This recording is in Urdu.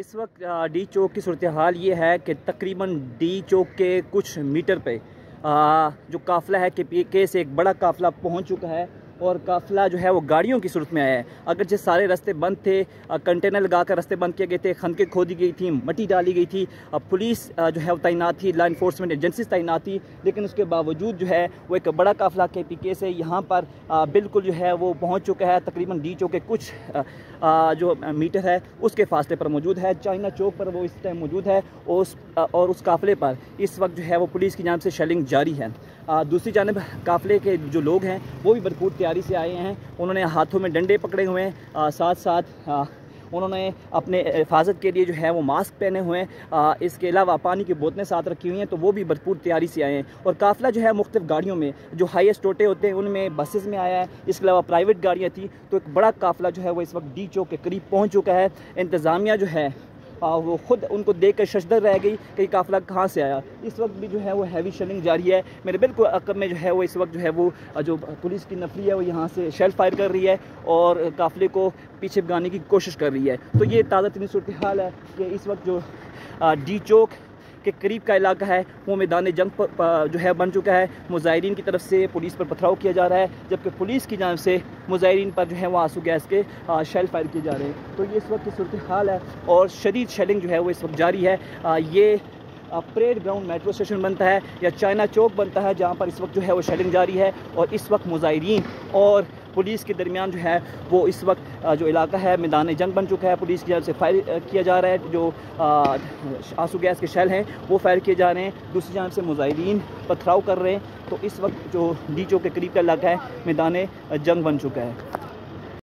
اس وقت ڈی چوک کی صورتحال یہ ہے کہ تقریباً ڈی چوک کے کچھ میٹر پہ جو قافلہ ہے کہ پی کے سے ایک بڑا قافلہ پہنچ چکا ہے اور قافلہ جو ہے وہ گاڑیوں کی صورت میں آیا ہے۔ اگرچہ سارے راستے بند تھے، کنٹینر لگا کر راستے بند کیے گئے تھے، خندقیں کھودی گئی تھیں، مٹی ڈالی گئی تھی، پولیس جو ہے وہ تعینات تھی، لا انفورسمنٹ ایجنسیز تعینات تھی، لیکن اس کے باوجود جو ہے وہ ایک بڑا قافلہ کے پی کے سے یہاں پر بالکل جو ہے وہ پہنچ چکا ہے۔ تقریباً ڈی چوک کے کچھ جو میٹر ہے اس کے فاصلے پر موجود ہے۔ چائنا چوک پر وہ اس ٹائم موجود ہے اور اس قافلے پر اس وقت جو ہے وہ پولیس کی جانب سے شیلنگ جاری ہے۔ دوسری جانب قافلے کے جو لوگ ہیں وہ بھی بھرپور تیاری سے آئے ہیں، انہوں نے ہاتھوں میں ڈنڈے پکڑے ہوئے ہیں، ساتھ ساتھ انہوں نے اپنے حفاظت کے لیے جو ہے وہ ماسک پہنے ہوئے ہیں، اس کے علاوہ پانی کی بوتلیں ساتھ رکھی ہوئی ہیں، تو وہ بھی بھرپور تیاری سے آئے ہیں۔ اور قافلہ جو ہے مختلف گاڑیوں میں، جو ہائیسٹ ٹوٹے ہوتے ہیں ان میں بسز میں آیا ہے، اس کے علاوہ پرائیویٹ گاڑیاں تھیں، تو ایک بڑا قافلہ جو ہے وہ اس وقت ڈی چوک کے قریب پہنچ چکا ہے۔ انتظامیہ جو ہے وہ خود ان کو دیکھ کر ششدر رہ گئی کہ یہ قافلہ کہاں سے آیا۔ اس وقت بھی جو ہے وہ ہیوی شیلنگ جاری ہے۔ میرے بالکل عقب میں جو ہے وہ اس وقت جو ہے وہ جو پولیس کی نفری ہے وہ یہاں سے شیل فائر کر رہی ہے اور قافلے کو پیچھے بھگانے کی کوشش کر رہی ہے۔ تو یہ تازہ ترین صورتحال ہے کہ اس وقت جو ڈی چوک کے قریب کا علاقہ ہے وہ میدان جنگ جو ہے بن چکا ہے۔ مظاہرین کی طرف سے پولیس پر پتھراؤ کیا جا رہا ہے، جبکہ پولیس کی جانب سے مظاہرین پر جو ہے وہ آنسو گیس کے شیل فائر کیے جا رہے ہیں۔ تو یہ اس وقت کی صورتحال ہے اور شدید شیلنگ جو ہے وہ اس وقت جاری ہے۔ یہ پریڈ گراؤنڈ میٹرو اسٹیشن بنتا ہے یا چائنا چوک بنتا ہے جہاں پر اس وقت جو ہے وہ شیلنگ جاری ہے، اور اس وقت مظاہرین اور پولیس کے درمیان جو ہے وہ اس وقت جو علاقہ ہے میدان جنگ بن چکا ہے۔ پولیس کی جانب سے فائر کیا جا رہا ہے، جو آنسو گیس کے شیل ہیں وہ فائر کیے جا رہے ہیں، دوسری جانب سے مظاہرین پتھراؤ کر رہے ہیں۔ تو اس وقت جو ڈی چوک کے قریب کا علاقہ ہے میدان جنگ بن چکا ہے۔